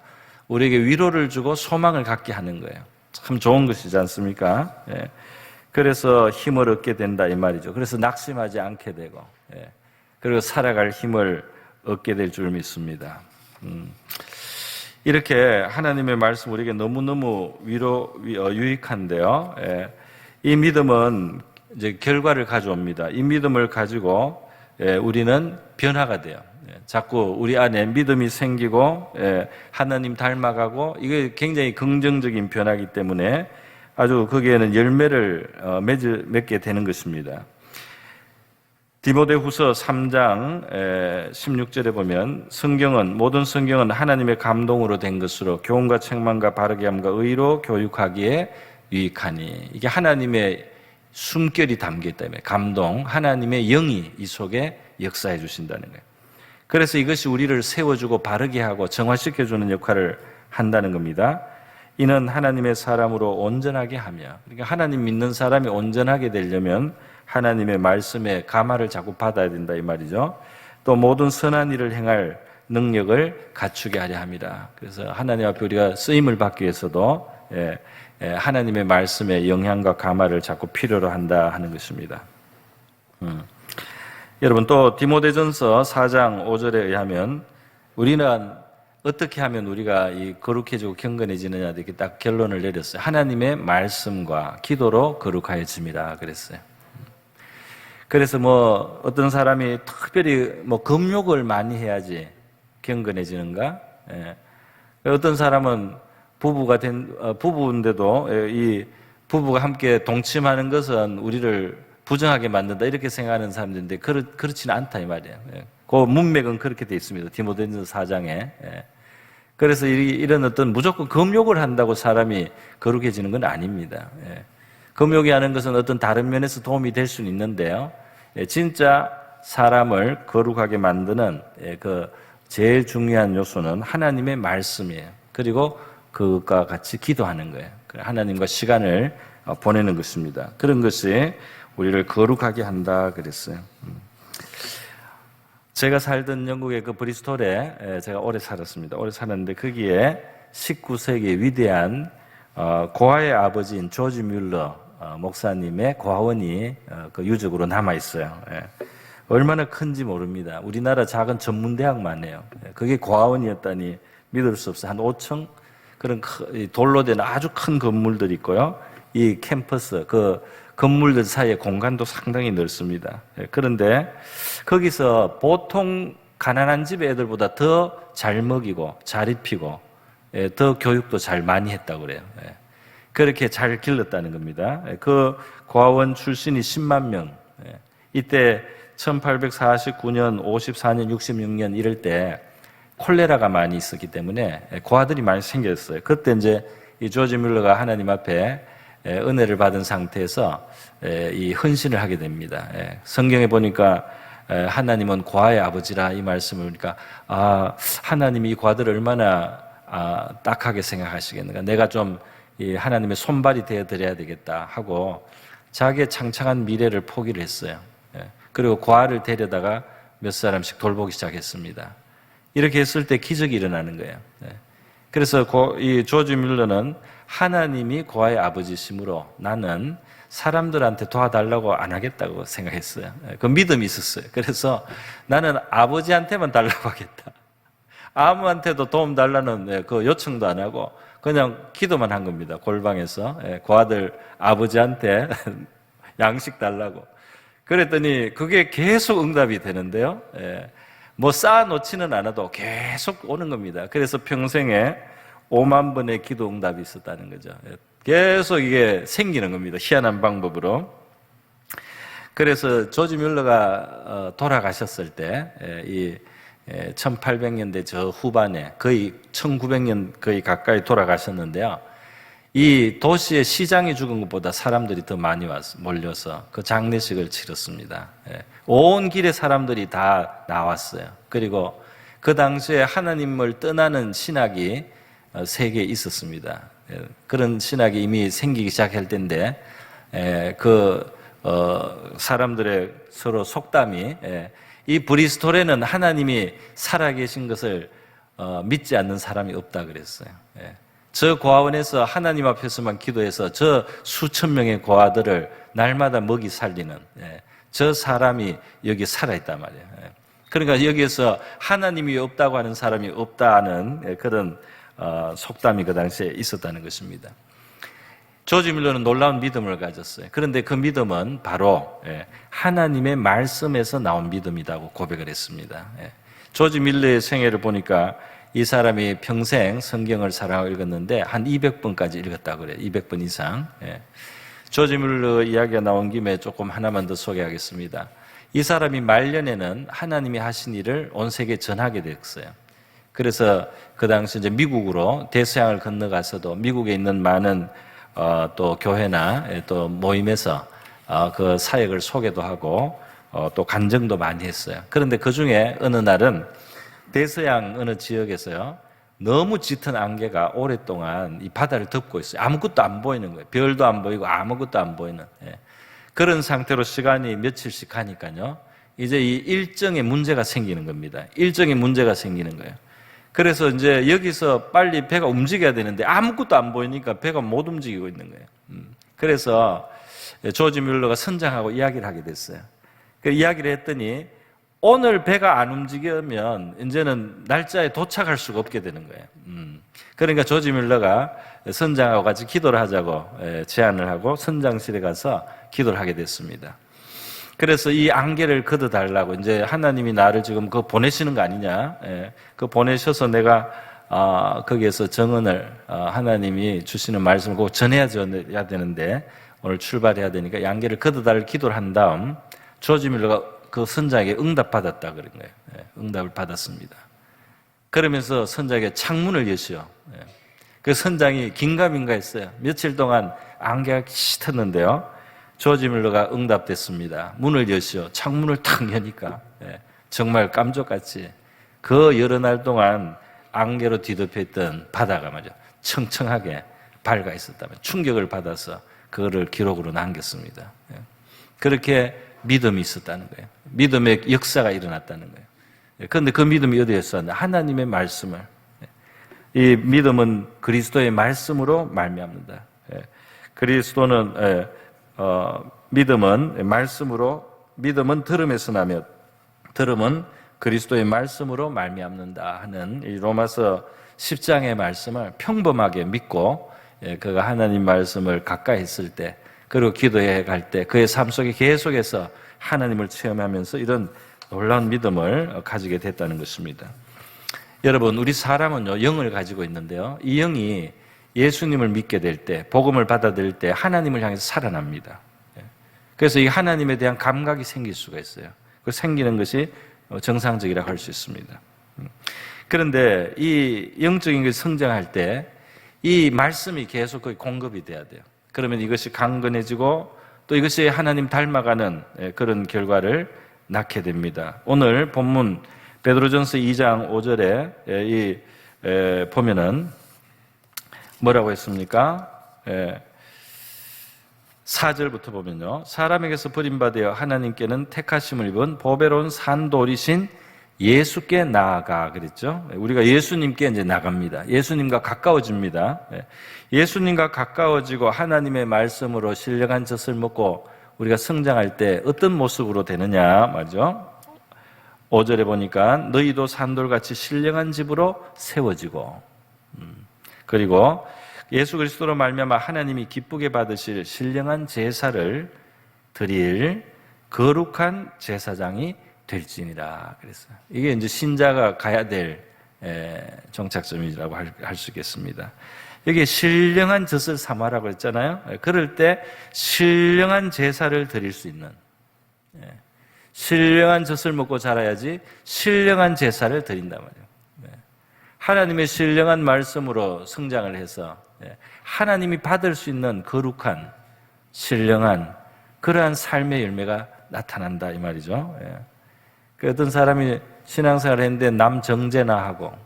우리에게 위로를 주고 소망을 갖게 하는 거예요. 참 좋은 것이지 않습니까? 그래서 힘을 얻게 된다 이 말이죠. 그래서 낙심하지 않게 되고 그리고 살아갈 힘을 얻게 될 줄 믿습니다. 이렇게 하나님의 말씀 우리에게 너무너무 유익한데요. 이 믿음은 이제 결과를 가져옵니다. 이 믿음을 가지고 우리는 변화가 돼요. 자꾸 우리 안에 믿음이 생기고 하나님 닮아가고 이게 굉장히 긍정적인 변화이기 때문에 아주 거기에는 열매를 맺게 되는 것입니다. 디모데후서 3장 16절에 보면 모든 성경은 하나님의 감동으로 된 것으로 교훈과 책망과 바르게 함과 의로 교육하기에 유익하니, 이게 하나님의 숨결이 담겨 있다며, 감동, 하나님의 영이 이 속에 역사해 주신다는 거예요. 그래서 이것이 우리를 세워주고 바르게 하고 정화시켜주는 역할을 한다는 겁니다. 이는 하나님의 사람으로 온전하게 하며, 그러니까 하나님 믿는 사람이 온전하게 되려면 하나님의 말씀에 감화를 자꾸 받아야 된다 이 말이죠. 또 모든 선한 일을 행할 능력을 갖추게 하려 합니다. 그래서 하나님 앞에 우리가 쓰임을 받기 위해서도 하나님의 말씀에 영향과 감화를 자꾸 필요로 한다 하는 것입니다. 여러분, 또 디모데전서 4장 5절에 의하면 우리는 어떻게 하면 우리가 이 거룩해지고 경건해지느냐 이렇게 딱 결론을 내렸어요. 하나님의 말씀과 기도로 거룩하여집니다 그랬어요. 그래서 어떤 사람이 특별히 금욕을 많이 해야지 경건해지는가? 어떤 사람은 부부인데도 이 부부가 함께 동침하는 것은 우리를 부정하게 만든다 이렇게 생각하는 사람들인데 그렇지는 않다 이 말이에요. 그 문맥은 그렇게 되어 있습니다. 디모데전서 4장에. 그래서 이런 어떤 무조건 금욕을 한다고 사람이 거룩해지는 건 아닙니다. 금욕이 하는 것은 어떤 다른 면에서 도움이 될 수는 있는데요. 진짜 사람을 거룩하게 만드는 그 제일 중요한 요소는 하나님의 말씀이에요. 그리고 그것과 같이 기도하는 거예요. 하나님과 시간을 보내는 것입니다. 그런 것이 우리를 거룩하게 한다 그랬어요. 제가 살던 영국의 그 브리스톨에 제가 오래 살았습니다. 오래 살았는데 거기에 19세기 위대한 고아의 아버지인 조지 뮬러 목사님의 고아원이 그 유적으로 남아 있어요. 얼마나 큰지 모릅니다. 우리나라 작은 전문대학만 해요. 그게 고아원이었다니 믿을 수 없어요. 한 5층 그런 돌로 된 아주 큰 건물들이 있고요. 이 캠퍼스 그 건물들 사이에 공간도 상당히 넓습니다. 그런데 거기서 보통 가난한 집 애들보다 더 잘 먹이고 잘 입히고 더 교육도 잘 많이 했다고 그래요. 그렇게 잘 길렀다는 겁니다. 그 고아원 출신이 10만 명. 이때 1849년, 54년, 66년 이럴 때 콜레라가 많이 있었기 때문에 고아들이 많이 생겼어요. 그때 이제 이 조지 뮬러가 하나님 앞에 은혜를 받은 상태에서 이 헌신을 하게 됩니다. 성경에 보니까 하나님은 고아의 아버지라 이 말씀을 보니까 하나님이 이 고아들을 얼마나 딱하게 생각하시겠는가. 내가 좀 이 하나님의 손발이 되어드려야 되겠다 하고 자기의 창창한 미래를 포기를 했어요. 그리고 고아를 데려다가 몇 사람씩 돌보기 시작했습니다. 이렇게 했을 때 기적이 일어나는 거예요. 그래서 이 조지 뮬러는 하나님이 고아의 아버지시므로 나는 사람들한테 도와달라고 안 하겠다고 생각했어요. 그 믿음이 있었어요. 그래서 나는 아버지한테만 달라고 하겠다. 아무한테도 도움 달라는 그 요청도 안 하고 그냥 기도만 한 겁니다. 골방에서 고아들 아버지한테 양식 달라고. 그랬더니 그게 계속 응답이 되는데요. 쌓아놓지는 않아도 계속 오는 겁니다. 그래서 평생에 5만 번의 기도 응답이 있었다는 거죠. 계속 이게 생기는 겁니다. 희한한 방법으로. 그래서 조지 뮬러가 돌아가셨을 때, 이 1800년대 저 후반에 거의 1900년 거의 가까이 돌아가셨는데요. 이 도시의 시장이 죽은 것보다 사람들이 더 많이 몰려서 그 장례식을 치렀습니다. 온 길에 사람들이 다 나왔어요. 그리고 그 당시에 하나님을 떠나는 신학이 세계에 있었습니다. 그런 신학이 이미 생기기 시작할 때인데 사람들의 서로 속담이 이 브리스톨에는 하나님이 살아계신 것을 믿지 않는 사람이 없다 그랬어요. 저 고아원에서 하나님 앞에서만 기도해서 저 수천 명의 고아들을 날마다 먹이 살리는 저 사람이 여기 살아있단 말이에요. 그러니까 여기에서 하나님이 없다고 하는 사람이 없다는 그런 속담이 그 당시에 있었다는 것입니다. 조지 뮬러는 놀라운 믿음을 가졌어요. 그런데 그 믿음은 바로 하나님의 말씀에서 나온 믿음이라고 고백을 했습니다. 조지 밀러의 생애를 보니까 이 사람이 평생 성경을 사랑하고 읽었는데 한 200번까지 읽었다고 그래요. 200번 이상. 예. 조지 밀러 이야기가 나온 김에 조금 하나만 더 소개하겠습니다. 이 사람이 말년에는 하나님이 하신 일을 온 세계에 전하게 됐어요. 그래서 그 당시 이제 미국으로 대서양을 건너가서도 미국에 있는 많은 또 교회나 또 모임에서 그 사역을 소개도 하고 또 간증도 많이 했어요. 그런데 그 중에 어느 날은 대서양 어느 지역에서요, 너무 짙은 안개가 오랫동안 이 바다를 덮고 있어요. 아무것도 안 보이는 거예요. 별도 안 보이고 아무것도 안 보이는. 예. 그런 상태로 시간이 며칠씩 가니까요, 이제 이 일정에 문제가 생기는 겁니다. 일정에 문제가 생기는 거예요. 그래서 이제 여기서 빨리 배가 움직여야 되는데 아무것도 안 보이니까 배가 못 움직이고 있는 거예요. 그래서 조지 뮬러가 선장하고 이야기를 하게 됐어요. 그 이야기를 했더니 오늘 배가 안 움직이면 이제는 날짜에 도착할 수가 없게 되는 거예요. 그러니까 조지 뮬러가 선장하고 같이 기도를 하자고 제안을 하고 선장실에 가서 기도를 하게 됐습니다. 그래서 이 안개를 걷어달라고, 이제 하나님이 나를 지금 그 보내시는 거 아니냐, 그 보내셔서 내가 거기에서 정언을 하나님이 주시는 말씀을 꼭 전해야 되는데 오늘 출발해야 되니까 이 안개를 걷어달라고 기도를 한 다음 조지 밀러가 그 선장에게 응답받았다 그런 거예요. 응답을 받았습니다. 그러면서 선장에게 창문을 여시오. 그 선장이 긴가민가 했어요. 며칠 동안 안개가 짙었는데요, 조지 밀러가 응답됐습니다. 문을 여시오. 창문을 탁 여니까 정말 깜짝같이 그 여러 날 동안 안개로 뒤덮여 있던 바다가 말이죠, 청청하게 밝아 있었다면 충격을 받아서 그거를 기록으로 남겼습니다. 그렇게 믿음이 있었다는 거예요. 믿음의 역사가 일어났다는 거예요. 그런데 그 믿음이 어디에서 왔나? 하나님의 말씀을. 이 믿음은 그리스도의 말씀으로 말미암는다. 그리스도는 믿음은 말씀으로, 믿음은 들음에서 나며 들음은 그리스도의 말씀으로 말미암는다 하는 이 로마서 10장의 말씀을 평범하게 믿고 그가 하나님 말씀을 가까이 있을 때, 그리고 기도해 갈 때 그의 삶 속에 계속해서 하나님을 체험하면서 이런 놀라운 믿음을 가지게 됐다는 것입니다. 여러분, 우리 사람은요, 영을 가지고 있는데요, 이 영이 예수님을 믿게 될 때, 복음을 받아들일 때 하나님을 향해서 살아납니다. 그래서 이 하나님에 대한 감각이 생길 수가 있어요. 그 생기는 것이 정상적이라고 할 수 있습니다. 그런데 이 영적인 것이 성장할 때 이 말씀이 계속 거의 공급이 돼야 돼요. 그러면 이것이 강건해지고 또 이것이 하나님 닮아가는 그런 결과를 낳게 됩니다. 오늘 본문 베드로전서 2장 5절에 보면은 뭐라고 했습니까? 4절부터 보면요, 사람에게서 버림받아 하나님께는 택하심을 입은 보배로운 산돌이신 예수께 나아가 그랬죠. 우리가 예수님께 이제 나갑니다. 예수님과 가까워집니다. 예수님과 가까워지고 하나님의 말씀으로 신령한 젖을 먹고 우리가 성장할 때 어떤 모습으로 되느냐 말이죠. 5절에 보니까 너희도 산돌같이 신령한 집으로 세워지고, 그리고 예수 그리스도로 말미암아 하나님이 기쁘게 받으실 신령한 제사를 드릴 거룩한 제사장이 될지니라 그랬어요. 이게 이제 신자가 가야 될 정착점이라고 할 수 있겠습니다. 여기 신령한 젖을 삼아라고 했잖아요. 그럴 때 신령한 제사를 드릴 수 있는, 신령한 젖을 먹고 자라야지 신령한 제사를 드린단 말이에요. 하나님의 신령한 말씀으로 성장을 해서 하나님이 받을 수 있는 거룩한 신령한 그러한 삶의 열매가 나타난다 이 말이죠. 그 어떤 사람이 신앙생활을 했는데 남정제나 하고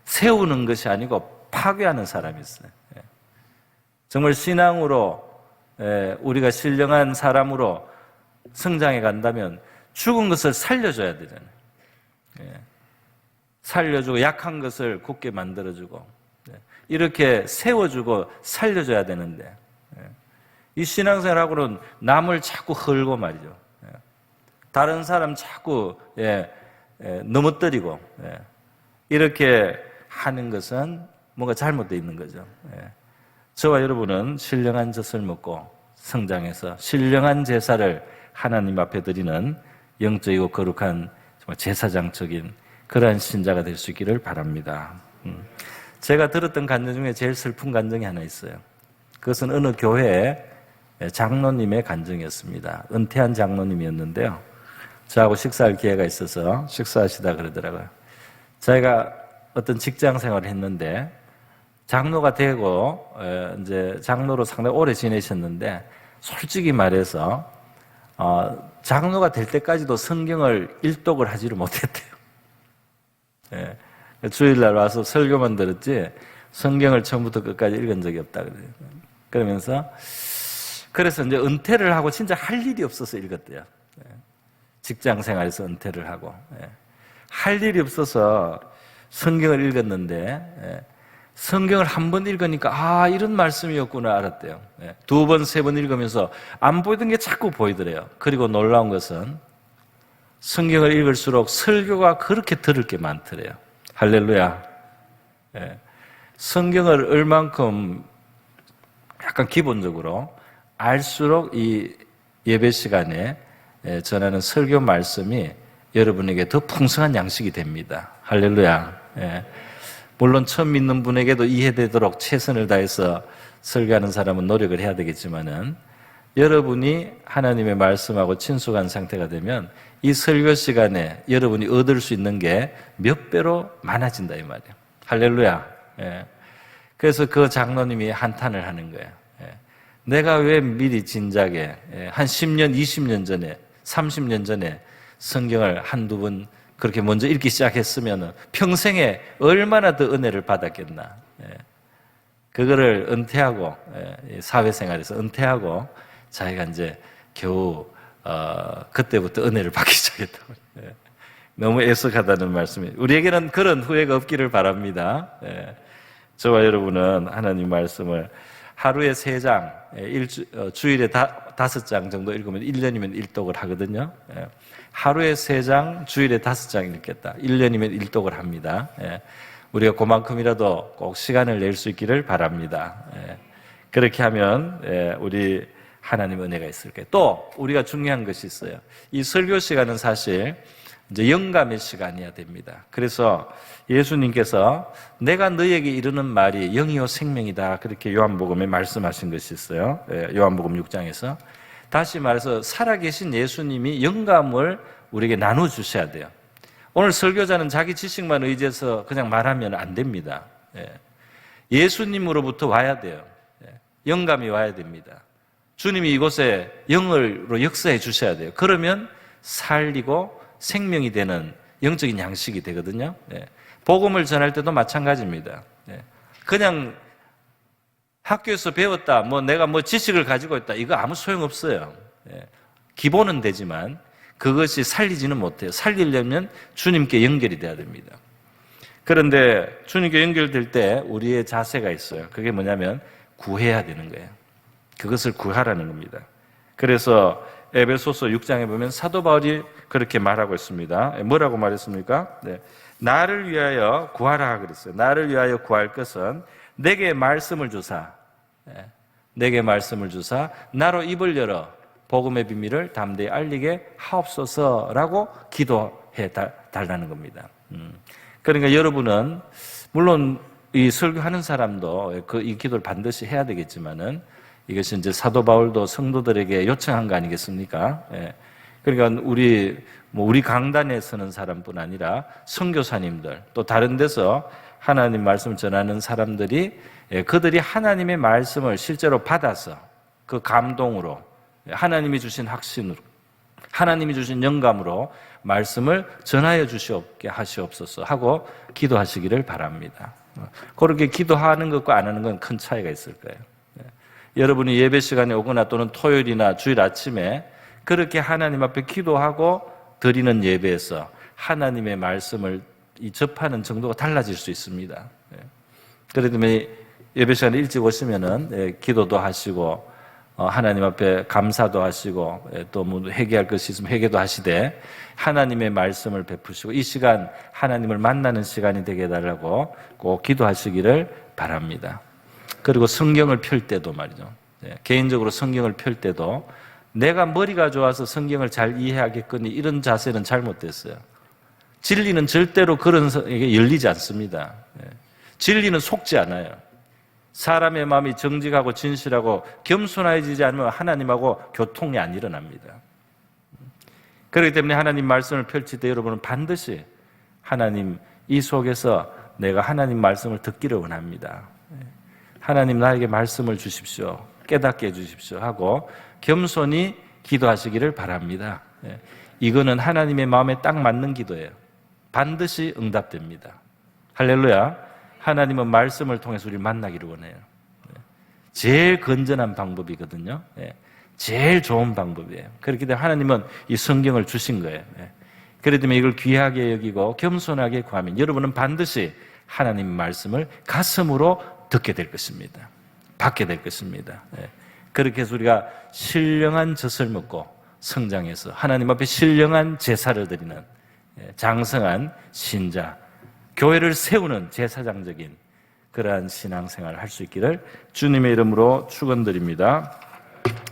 세우는 것이 아니고 파괴하는 사람이 있어요. 정말 신앙으로 우리가 신령한 사람으로 성장해 간다면 죽은 것을 살려줘야 되잖아요. 살려주고 약한 것을 굳게 만들어주고 이렇게 세워주고 살려줘야 되는데 이 신앙생활하고는 남을 자꾸 헐고 말이죠. 다른 사람 자꾸 넘어뜨리고 이렇게 하는 것은 뭔가 잘못되어 있는 거죠. 저와 여러분은 신령한 젖을 먹고 성장해서 신령한 제사를 하나님 앞에 드리는 영적이고 거룩한 정말 제사장적인 그러한 신자가 될 수 있기를 바랍니다. 제가 들었던 간증 중에 제일 슬픈 간증이 하나 있어요. 그것은 어느 교회 장로님의 간증이었습니다. 은퇴한 장로님이었는데요. 저하고 식사할 기회가 있어서 식사하시다 그러더라고요. 자기가 어떤 직장 생활을 했는데 장로가 되고 이제 장로로 상당히 오래 지내셨는데 솔직히 말해서 장로가 될 때까지도 성경을 일독을 하지를 못했대요. 예. 주일날 와서 설교만 들었지 성경을 처음부터 끝까지 읽은 적이 없다 그래요. 그러면서 그래서 이제 은퇴를 하고 진짜 할 일이 없어서 읽었대요. 예. 직장 생활에서 은퇴를 하고 할 일이 없어서 성경을 읽었는데 성경을 한 번 읽으니까 이런 말씀이었구나 알았대요. 두 번, 세 번 읽으면서 안 보이던 게 자꾸 보이더래요. 그리고 놀라운 것은 성경을 읽을수록 설교가 그렇게 들을 게 많더래요. 할렐루야. 성경을 얼만큼 약간 기본적으로 알수록 이 예배 시간에 전하는 설교 말씀이 여러분에게 더 풍성한 양식이 됩니다. 할렐루야. 물론 처음 믿는 분에게도 이해되도록 최선을 다해서 설교하는 사람은 노력을 해야 되겠지만은 여러분이 하나님의 말씀하고 친숙한 상태가 되면 이 설교 시간에 여러분이 얻을 수 있는 게 몇 배로 많아진다 이 말이에요. 할렐루야. 그래서 그 장로님이 한탄을 하는 거예요. 내가 왜 미리 진작에 한 10년, 20년 전에 30년 전에 성경을 한두 번 그렇게 먼저 읽기 시작했으면 평생에 얼마나 더 은혜를 받았겠나. 그거를 은퇴하고 사회생활에서 은퇴하고 자기가 이제 겨우 그때부터 은혜를 받기 시작했다고. 너무 애석하다는 말씀이 우리에게는 그런 후회가 없기를 바랍니다. 저와 여러분은 하나님 말씀을 하루에 3장, 주일에 5장 정도 읽으면 1년이면 일독을 하거든요. 하루에 3장, 주일에 5장 읽겠다. 1년이면 일독을 합니다. 우리가 그만큼이라도 꼭 시간을 낼 수 있기를 바랍니다. 그렇게 하면 우리 하나님 은혜가 있을 거예요. 또 우리가 중요한 것이 있어요. 이 설교 시간은 사실 이제 영감의 시간이어야 됩니다. 그래서 예수님께서 내가 너에게 이르는 말이 영이요 생명이다. 그렇게 요한복음에 말씀하신 것이 있어요. 요한복음 6장에서. 다시 말해서 살아계신 예수님이 영감을 우리에게 나눠주셔야 돼요. 오늘 설교자는 자기 지식만 의지해서 그냥 말하면 안 됩니다. 예수님으로부터 와야 돼요. 영감이 와야 됩니다. 주님이 이곳에 영으로 역사해 주셔야 돼요. 그러면 살리고 생명이 되는 영적인 양식이 되거든요. 복음을 전할 때도 마찬가지입니다. 그냥 학교에서 배웠다, 내가 지식을 가지고 있다, 이거 아무 소용없어요. 기본은 되지만 그것이 살리지는 못해요. 살리려면 주님께 연결이 돼야 됩니다. 그런데 주님께 연결될 때 우리의 자세가 있어요. 그게 뭐냐면 구해야 되는 거예요. 그것을 구하라는 겁니다. 그래서 에베소서 6장에 보면 사도 바울이 그렇게 말하고 있습니다. 뭐라고 말했습니까? 나를 위하여 구하라 그랬어요. 나를 위하여 구할 것은 내게 말씀을 주사, 내게 말씀을 주사 나로 입을 열어 복음의 비밀을 담대히 알리게 하옵소서라고 기도해 달라는 겁니다. 그러니까 여러분은 물론 이 설교하는 사람도 이 기도를 반드시 해야 되겠지만은 이것이 이제 사도 바울도 성도들에게 요청한 거 아니겠습니까? 그러니까 우리 강단에 서는 사람뿐 아니라 선교사님들 또 다른 데서 하나님 말씀을 전하는 사람들이 그들이 하나님의 말씀을 실제로 받아서 그 감동으로 하나님이 주신 확신으로 하나님이 주신 영감으로 말씀을 전하여 주시옵게 하시옵소서 하고 기도하시기를 바랍니다. 그렇게 기도하는 것과 안 하는 건 큰 차이가 있을 거예요. 여러분이 예배 시간에 오거나 또는 토요일이나 주일 아침에 그렇게 하나님 앞에 기도하고 드리는 예배에서 하나님의 말씀을 접하는 정도가 달라질 수 있습니다. 그렇기 때문에 예배 시간에 일찍 오시면은 기도도 하시고 하나님 앞에 감사도 하시고 또 회개할 것이 있으면 회개도 하시되 하나님의 말씀을 베푸시고 이 시간 하나님을 만나는 시간이 되게 해달라고 꼭 기도하시기를 바랍니다. 그리고 성경을 펼 때도 말이죠. 개인적으로 성경을 펼 때도 내가 머리가 좋아서 성경을 잘 이해하겠거니 이런 자세는 잘못됐어요. 진리는 절대로 그런 에게 열리지 않습니다. 진리는 속지 않아요. 사람의 마음이 정직하고 진실하고 겸손해지지 않으면 하나님하고 교통이 안 일어납니다. 그렇기 때문에 하나님 말씀을 펼칠 때 여러분은 반드시 하나님 이 속에서 내가 하나님 말씀을 듣기를 원합니다. 하나님 나에게 말씀을 주십시오. 깨닫게 해주십시오 하고 겸손히 기도하시기를 바랍니다. 이거는 하나님의 마음에 딱 맞는 기도예요. 반드시 응답됩니다. 할렐루야. 하나님은 말씀을 통해서 우리를 만나기를 원해요. 제일 건전한 방법이거든요. 제일 좋은 방법이에요. 그렇기 때문에 하나님은 이 성경을 주신 거예요. 그렇기 때문에 이걸 귀하게 여기고 겸손하게 구하면 여러분은 반드시 하나님 말씀을 가슴으로 듣게 될 것입니다. 받게 될 것입니다. 그렇게 해서 우리가 신령한 젖을 먹고 성장해서 하나님 앞에 신령한 제사를 드리는 장성한 신자, 교회를 세우는 제사장적인 그러한 신앙생활을 할 수 있기를 주님의 이름으로 축원드립니다.